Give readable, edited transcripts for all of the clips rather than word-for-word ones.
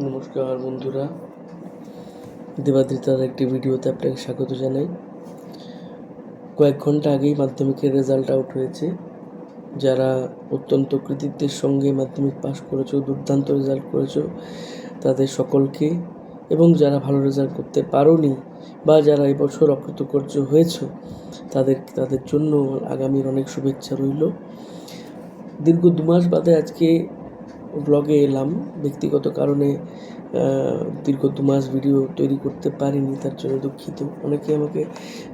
নমস্কার বন্ধুরা, দেবাদ্রিতার একটি ভিডিওতে আপনাকে স্বাগত জানাই। কয়েক ঘন্টা আগেই মাধ্যমিকের রেজাল্ট আউট হয়েছে। যারা অত্যন্ত কৃতিত্বের সঙ্গে মাধ্যমিক পাশ করেছো, দুর্দান্ত রেজাল্ট করেছো, তাদের সকলকে, এবং যারা ভালো রেজাল্ট করতে পারোনি বা যারা এবছর অকৃতকার্য হয়েছো তাদের জন্য আগামীর অনেক শুভেচ্ছা রইল। দীর্ঘ 2 মাস বাদে আজকে ব্লগে এলাম। ব্যক্তিগত কারণে দীর্ঘ 2 মাস ভিডিও তৈরি করতে পারিনি, তার জন্য দুঃখিত। অনেকে আমাকে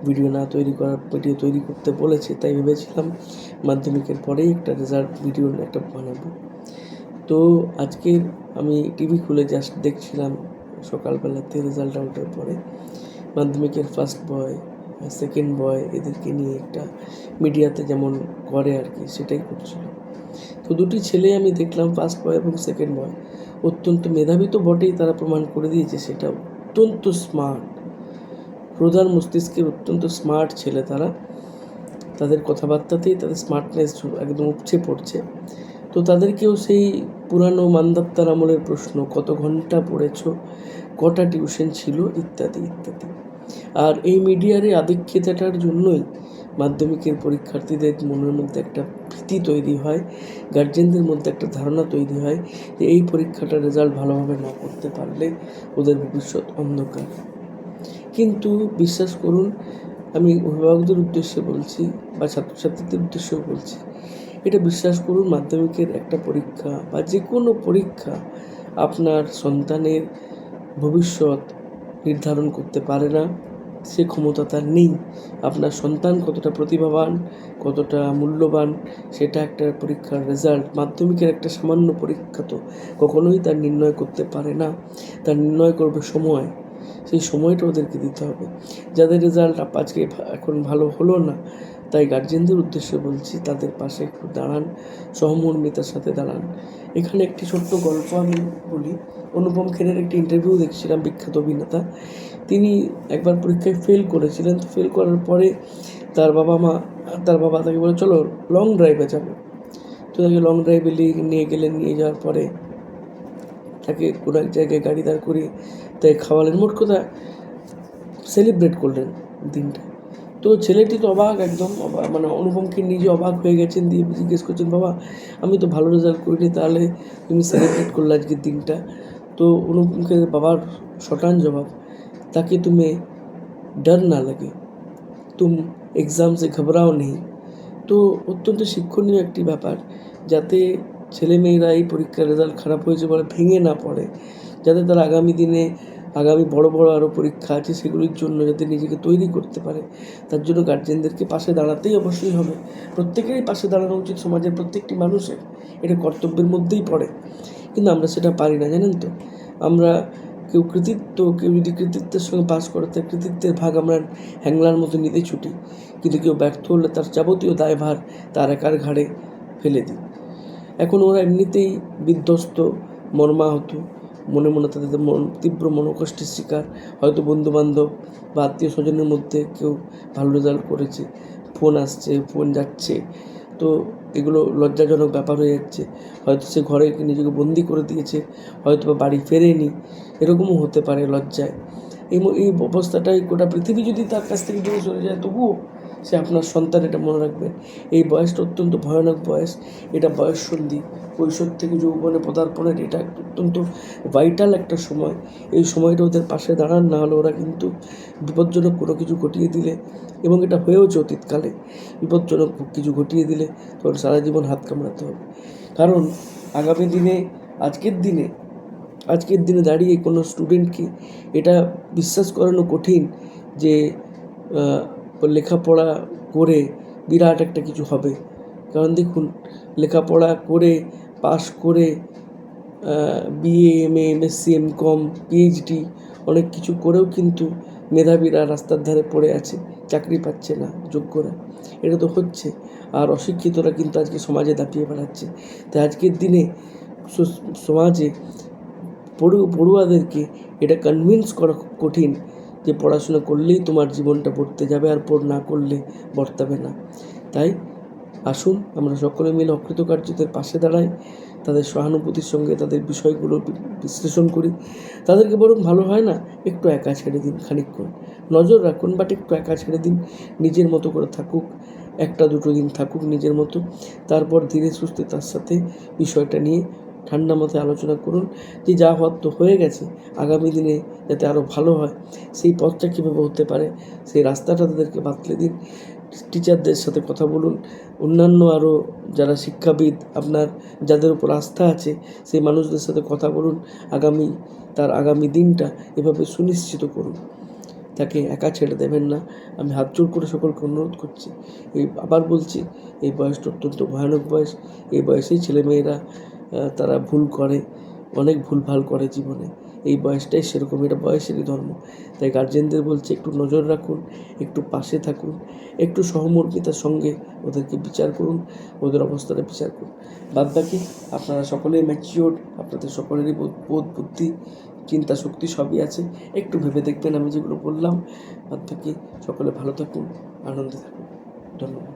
ভিডিও তৈরি করতে বলেছে, তাই ভেবেছিলাম মাধ্যমিকের পরেই একটা রেজাল্ট ভিডিও একটা বানাবো। তো আজকে আমি টিভি খুলে জাস্ট দেখছিলাম সকালবেলাতে রেজাল্ট আউটের পরে মাধ্যমিকের ফার্স্ট বয়, সেকেন্ড বয়, এদেরকে নিয়ে একটা মিডিয়াতে যেমন করে আর কি, সেটাই করছিল। তো দুটি ছেলে আমি দেখলাম, ফার্স্ট বয় এবং সেকেন্ড বয়, অত্যন্ত মেধাবী তো বটেই, তারা প্রমাণ করে দিয়েছে সেটা অত্যন্ত স্মার্ট, প্রধান মস্তিষ্কের অত্যন্ত স্মার্ট ছেলে তারা। তাদের কথাবার্তাতেই তাদের স্মার্টনেস একদম উপচে পড়ছে। তো তাদেরকেও সেই পুরানো মান্দাত্তার আমলের প্রশ্ন, কত ঘন্টা পড়েছো, কটা টিউশন ছিল, ইত্যাদি ইত্যাদি। আর এই মিডিয়ার আধিক্যতাটার জন্যই মাধ্যমিকের পরীক্ষার্থীদের মনের মধ্যে একটা ভীতি তৈরি হয়, গার্জেনদের মধ্যে একটা ধারণা তৈরি হয় যে এই পরীক্ষাটার রেজাল্ট ভালোভাবে না করতে পারলে ওদের ভবিষ্যৎ অন্ধকার। কিন্তু বিশ্বাস করুন, আমি অভিভাবকদের উদ্দেশ্যে বলছি বা ছাত্রছাত্রীদের উদ্দেশ্যেও বলছি, এটা বিশ্বাস করুন, মাধ্যমিকের একটা পরীক্ষা বা যে কোনো পরীক্ষা আপনার সন্তানের ভবিষ্যৎ নির্ধারণ করতে পারে না। সে ক্ষমতা তার নেই। আপনার সন্তান কতটা প্রতিভাবান, কতটা মূল্যবান, সেটা একটা পরীক্ষার রেজাল্ট, মাধ্যমিকের একটা সামান্য পরীক্ষা তো কখনোই তার নির্ণয় করতে পারে না। তার নির্ণয় করবে সময়। সেই সময়টা ওদেরকে দিতে হবে। যাদের রেজাল্ট আজকে এখন ভালো হলো না, তাই গার্জেনদের উদ্দেশ্যে বলছি, তাদের পাশে একটু দাঁড়ান, সহমর্মিতার সাথে দাঁড়ান। এখানে একটি ছোট্ট গল্প আমি বলি। অনুপম খেরের একটি ইন্টারভিউ দেখছিলাম, বিখ্যাত অভিনেতা। তিনি একবার পরীক্ষায় ফেল করেছিলেন। ফেল করার পরে তার বাবা তাকে বলে, চলো লং ড্রাইভে যাবো। তো তাকে লং ড্রাইভে নিয়ে গেলেন। নিয়ে যাওয়ার পরে তাকে কোনো এক জায়গায় গাড়ি দাঁড় করিয়ে তাই খাওয়ালেন। মোট কথা সেলিব্রেট করলেন দিনটা। তো ছেলেটি তো অবাক, একদম অবাক, মানে অনুপমকে নিজে অবাক হয়ে গেছেন। দিয়ে জিজ্ঞেস করছেন, বাবা আমি তো ভালো রেজাল্ট করিনি, তাহলে তুমি সেলিব্রেট করলে আজকের দিনটা? তো অনুপমকে বাবার শটান জবাব, ताकि तुम्हें डर ना लगे, तुम एग्ज़ाम से घबराओ नहीं। তো অত্যন্ত শিক্ষণীয় একটি ব্যাপার, যাতে ছেলেমেয়েরা এই পরীক্ষার রেজাল্ট খারাপ হয়েছে বলে ভেঙে না পড়ে, যাতে তারা আগামী বড় আরও পরীক্ষা আছে সেগুলির জন্য যাতে নিজেকে তৈরি করতে পারে। তার জন্য গার্জেনদেরকে পাশে দাঁড়াতেই অবশ্যই হবে। প্রত্যেকেরই পাশে দাঁড়ানো উচিত, সমাজের প্রত্যেকটি মানুষের, এটা কর্তব্যের মধ্যেই পড়ে। কিন্তু আমরা সেটা পারি না, জানেন তো। আমরা কেউ যদি কৃতিত্বের সঙ্গে পাস করে, তার কৃতিত্বের ভাগ আমরা হ্যাংলার মতো নিতে ছুটি। কিন্তু কেউ ব্যর্থ হলে তার যাবতীয় দায়ভার তার একার ঘাড়ে ফেলে দিই। এখন ওরা এমনিতেই বিধ্বস্ত, মর্মাহত, মনে তাদের তীব্র মনোকষ্টের শিকার। হয়তো বন্ধুবান্ধব বা আত্মীয় স্বজনের মধ্যে কেউ ভালো রেজাল্ট করেছে, ফোন আসছে, ফোন যাচ্ছে, তো এগুলো লজ্জাজনক ব্যাপার হয়ে যাচ্ছে। হয়তো সে ঘরে নিজেকে বন্দি করে দিয়েছে, হয়তো বা বাড়ি ফেরেনি, এরকমও হতে পারে লজ্জায়। এই অবস্থাটাই গোটা পৃথিবী যদি তার কাছ থেকে দূরে সরে যায়, তবুও সে আপনার সন্তান, এটা মনে রাখবেন। এই বয়সটা অত্যন্ত ভয়ানক বয়স। এটা বয়ঃসন্ধি, কৈশোর থেকে যৌবনে পদার্পণের এটা অত্যন্ত ভাইটাল একটা সময়। এই সময়টা ওদের পাশে দাঁড়ান, না হলে ওরা কিন্তু বিপজ্জনক কোনো কিছু ঘটিয়ে দিলে, এবং এটা হয়েওছে অতীতকালে, বিপজ্জনক কিছু ঘটিয়ে দিলে তোর সারা জীবন হাত কামড়াতে হবে। কারণ আগামী দিনে, আজকের দিনে দাঁড়িয়ে কোনো স্টুডেন্টকে এটা বিশ্বাস করানো কঠিন যে লেখাপড়া করে বিরাট একটা কিছু হবে। কারণ দেখুন, লেখাপড়া করে পাশ করে BA, MA, MSc, MCom, PhD অনেক কিছু করেও কিন্তু মেধাবীরা রাস্তার ধারে পড়ে আছে, চাকরি পাচ্ছে না যোগ্যরা। এটা তো হচ্ছে। আর অশিক্ষিতরা কিন্তু আজকে সমাজে দাপিয়ে বেড়াচ্ছে। তাই আজকের দিনে সমাজে পড়ুয়াদেরকে এটা কনভিন্স করা খুব কঠিন যে পড়াশোনা করলেই তোমার জীবনটা বর্তে যাবে, আর না করলে বর্তাবে না। তাই আসুন আমরা সকলে মিলে অকৃতকার্যদের পাশে দাঁড়াই, তাদের সহানুভূতির সঙ্গে তাদের বিষয়গুলো বিশ্লেষণ করি, তাদেরকে বরং ভালো হয় না একটু একা ছেড়ে দিন, খানিকক্ষণ নজর রাখুন, বাট একটু একা ছেড়ে দিন, নিজের মতো করে থাকুক, 1-2 দিন থাকুক নিজের মতো, তারপর ধীরে সুস্থে তার সাথে বিষয়টা নিয়ে ঠান্ডা মাথায় আলোচনা করুন যে যা হওয়ার তো হয়ে গেছে, আগামী দিনে যাতে আরও ভালো হয় সেই পথটা কীভাবে হতে পারে সেই রাস্তাটা তাদেরকে বাতলে দিন। টিচারদের সাথে কথা বলুন, অন্যান্য আরও যারা শিক্ষাবিদ আপনার যাদের উপর আস্থা আছে সেই মানুষদের সাথে কথা বলুন, তার আগামী দিনটা এভাবে সুনিশ্চিত করুন। তাকে একা ছেড়ে দেবেন না, আমি হাত জোড় করে সকলকে অনুরোধ করছি। আবার বলছি, এই বয়সটা অত্যন্ত ভয়ানক বয়স, এই বয়সেই ছেলেমেয়েরা তারা ভুল করে, অনেক ভুলভাল করে জীবনে, এই বয়সটাই সেরকম, এটা বয়সেরই ধর্ম। তাই গার্জেনদের বলছি একটু নজর রাখুন, একটু পাশে থাকুন, একটু সহমর্মিতার সঙ্গে ওদেরকে বিচার করুন, ওদের অবস্থাটা বিচার করুন। বাদবাকি আপনারা সকলেই ম্যাচিওর, আপনাদের সকলেরই বোধ বুদ্ধি চিন্তা শক্তি সবই আছে, একটু ভেবে দেখবেন আমি যেগুলো বললাম। বাদবাকি সকলে ভালো থাকুন, আনন্দে থাকুন, ধন্যবাদ।